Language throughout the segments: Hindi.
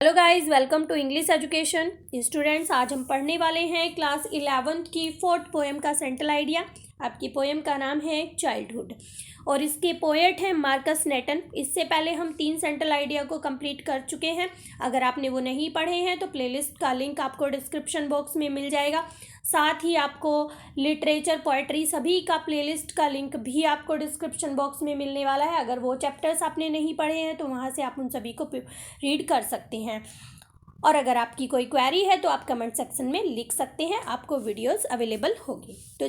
Hello guys, welcome to English education. Students, आज हम पढ़ने वाले हैं क्लास 11th की 4th पोएम का सेंट्रल आइडिया। आपकी पोएम का नाम है चाइल्डहुड और इसके पोएट हैं मार्कस नेटन। इससे पहले हम 3 सेंट्रल आइडिया को कंप्लीट कर चुके हैं। अगर आपने वो नहीं पढ़े हैं तो प्लेलिस्ट का लिंक आपको डिस्क्रिप्शन बॉक्स में मिल जाएगा। साथ ही आपको लिटरेचर, पोएट्री सभी का प्लेलिस्ट का लिंक भी आपको डिस्क्रिप्शन बॉक्स में मिलने वाला है। अगर वो चैप्टर्स आपने नहीं पढ़े हैं तो वहाँ से आप उन सभी को रीड कर सकते हैं। और अगर आपकी कोई क्वेरी है तो आप कमेंट सेक्शन में लिख सकते हैं, आपको वीडियोस अवेलेबल होगी। तो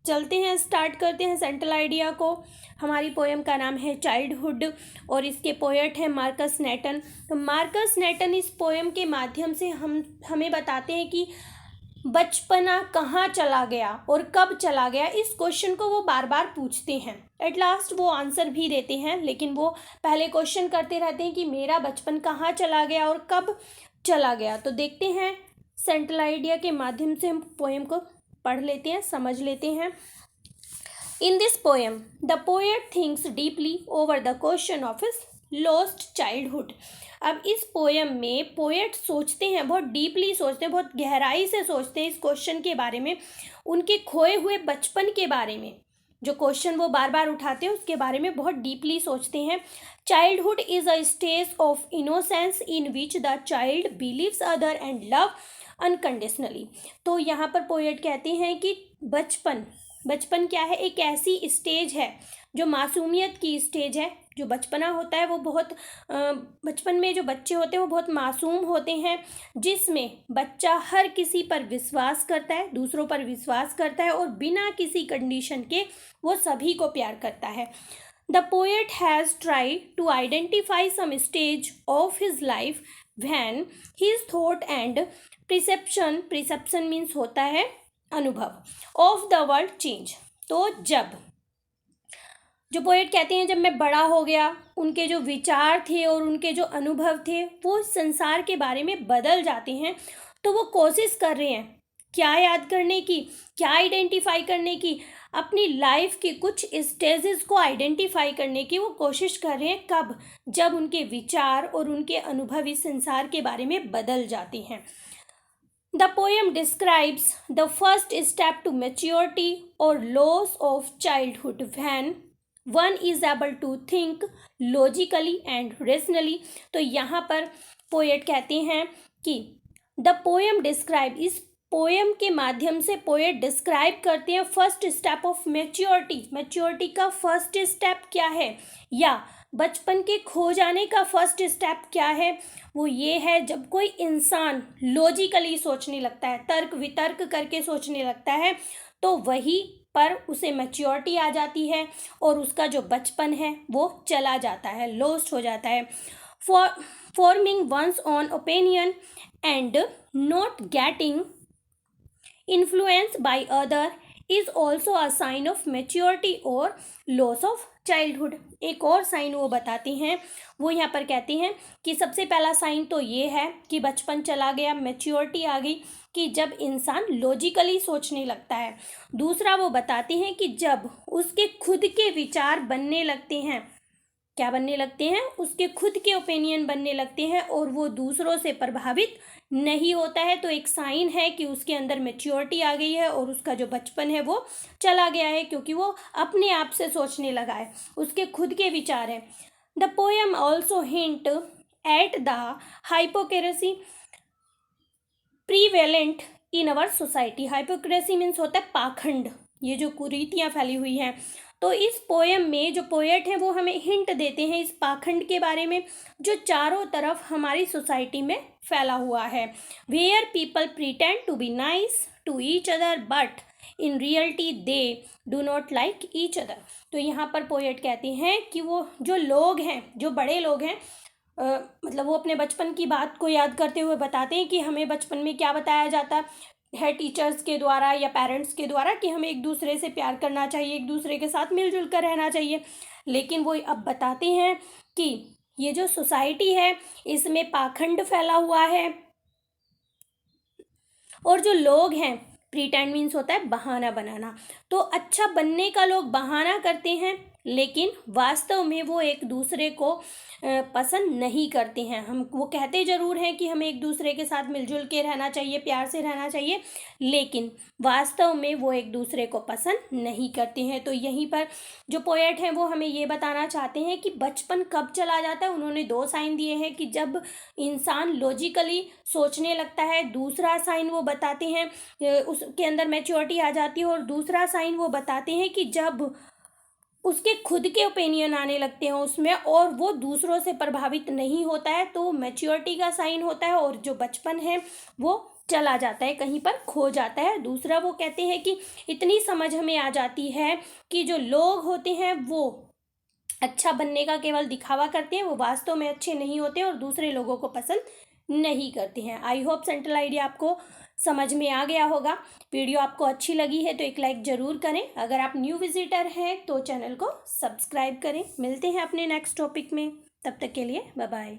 चलते हैं, स्टार्ट करते हैं सेंट्रल आइडिया को। हमारी पोएम का नाम है चाइल्डहुड और इसके पोएट हैं मार्कस नेटन। तो मार्कस नेटन इस पोएम के माध्यम से हमें बताते हैं कि बचपना कहाँ चला गया और कब चला गया। इस क्वेश्चन को वो बार बार पूछते हैं। एट लास्ट वो आंसर भी देते हैं, लेकिन वो पहले क्वेश्चन करते रहते हैं कि मेरा बचपन कहाँ चला गया और कब चला गया। तो देखते हैं, सेंट्रल आइडिया के माध्यम से हम पोएम को पढ़ लेते हैं, समझ लेते हैं। In this poem the poet thinks deeply over the question of his lost childhood. अब इस पोएम में पोएट सोचते हैं, बहुत डीपली सोचते हैं, बहुत गहराई से सोचते हैं इस क्वेश्चन के बारे में, उनके खोए हुए बचपन के बारे में। जो क्वेश्चन वो बार बार उठाते हैं उसके बारे में बहुत डीपली सोचते हैं। Childhood is a stage of innocence in which the child believes other and love unconditionally. तो यहाँ पर पोएट कहते हैं कि बचपन क्या है? एक ऐसी स्टेज है जो मासूमियत की स्टेज है। जो बचपना होता है वो बहुत बचपन में जो बच्चे होते हैं वो बहुत मासूम होते हैं, जिसमें बच्चा हर किसी पर विश्वास करता है, दूसरों पर विश्वास करता है और बिना किसी कंडीशन के वो सभी को प्यार करता है। The poet has tried to identify some stage of his life when his thought and perception means होता है अनुभव ऑफ द वर्ल्ड चेंज। तो जो पोएट कहते हैं जब मैं बड़ा हो गया, उनके जो विचार थे और उनके जो अनुभव थे वो संसार के बारे में बदल जाते हैं। तो वो कोशिश कर रहे हैं क्या याद करने की, क्या आइडेंटिफाई करने की, अपनी लाइफ के कुछ स्टेजेस को आइडेंटिफाई करने की वो कोशिश कर रहे हैं। कब? जब उनके विचार और उनके अनुभव इस संसार के बारे में बदल जाते हैं। The poem describes the first step to maturity or loss of childhood when one is able to think logically and rationally। तो यहाँ पर पोएट कहते हैं कि the poem describe, इस पोएम के माध्यम से पोएट डिस्क्राइब करते हैं फर्स्ट स्टेप ऑफ मैच्योरिटी का फर्स्ट स्टेप क्या है, या बचपन के खो जाने का फर्स्ट स्टेप क्या है। वो ये है जब कोई इंसान लॉजिकली सोचने लगता है, तर्क वितर्क करके सोचने लगता है, तो वही पर उसे मैच्योरिटी आ जाती है और उसका जो बचपन है वो चला जाता है, लॉस्ट हो जाता है। Forming one's own opinion and not getting influence by other is also a sign of maturity और लॉस ऑफ चाइल्डहुड। एक और साइन वो बताते हैं, वो यहाँ पर कहते हैं कि सबसे पहला साइन तो ये है कि बचपन चला गया, मैच्योरिटी आ गई, कि जब इंसान लॉजिकली सोचने लगता है। दूसरा वो बताते हैं कि जब उसके खुद के विचार बनने लगते हैं, क्या बनने लगते हैं? उसके खुद के ओपिनियन बनने लगते हैं और वो दूसरों से प्रभावित नहीं होता है। तो एक साइन है कि उसके अंदर मैच्योरिटी आ गई है और उसका जो बचपन है वो चला गया है, क्योंकि वो अपने आप से सोचने लगा है, उसके खुद के विचार हैं। The poem also hint at the hypocrisy prevalent in our society. Hypocrisy means होता है पाखंड, ये जो कुरीतियाँ फैली हुई हैं। तो इस पोएम में जो पोएट हैं वो हमें हिंट देते हैं इस पाखंड के बारे में जो चारों तरफ हमारी सोसाइटी में फैला हुआ है। Where people pretend to be nice to each other but in reality they do not like each other. तो यहाँ पर पोएट कहते हैं कि वो जो लोग हैं, जो बड़े लोग हैं, मतलब वो अपने बचपन की बात को याद करते हुए बताते हैं कि हमें बचपन में क्या बताया जाता है टीचर्स के द्वारा या पेरेंट्स के द्वारा, कि हमें एक दूसरे से प्यार करना चाहिए, एक दूसरे के साथ मिलजुल कर रहना चाहिए। लेकिन वो अब बताते हैं कि ये जो सोसाइटी है इसमें पाखंड फैला हुआ है और जो लोग हैं, प्रीटेंड मीन्स होता है बहाना बनाना, तो अच्छा बनने का लोग बहाना करते हैं, लेकिन वास्तव में वो एक दूसरे को पसंद नहीं करते हैं। हम वो कहते ज़रूर हैं कि हमें एक दूसरे के साथ मिलजुल के रहना चाहिए, प्यार से रहना चाहिए, लेकिन वास्तव में वो एक दूसरे को पसंद नहीं करते हैं। तो यहीं पर जो पोएट हैं वो हमें ये बताना चाहते हैं कि बचपन कब चला जाता है। उन्होंने 2 साइन दिए हैं कि जब इंसान लॉजिकली सोचने लगता है, दूसरा साइन वो बताते हैं उसके अंदर मैच्योरिटी आ जाती है, और दूसरा साइन वो बताते हैं कि जब उसके खुद के ओपिनियन आने लगते हैं उसमें और वो दूसरों से प्रभावित नहीं होता है, तो मैच्योरिटी का साइन होता है। और जो बचपन है वो चला जाता है, कहीं पर खो जाता है। दूसरा वो कहते हैं कि इतनी समझ हमें आ जाती है कि जो लोग होते हैं वो अच्छा बनने का केवल दिखावा करते हैं, वो वास्तव में अच्छे नहीं होते और दूसरे लोगों को पसंद नहीं करते हैं। आई होप सेंट्रल आइडिया आपको समझ में आ गया होगा। वीडियो आपको अच्छी लगी है तो एक लाइक ज़रूर करें। अगर आप न्यू विजिटर हैं तो चैनल को सब्सक्राइब करें। मिलते हैं अपने नेक्स्ट टॉपिक में, तब तक के लिए बाय बाय।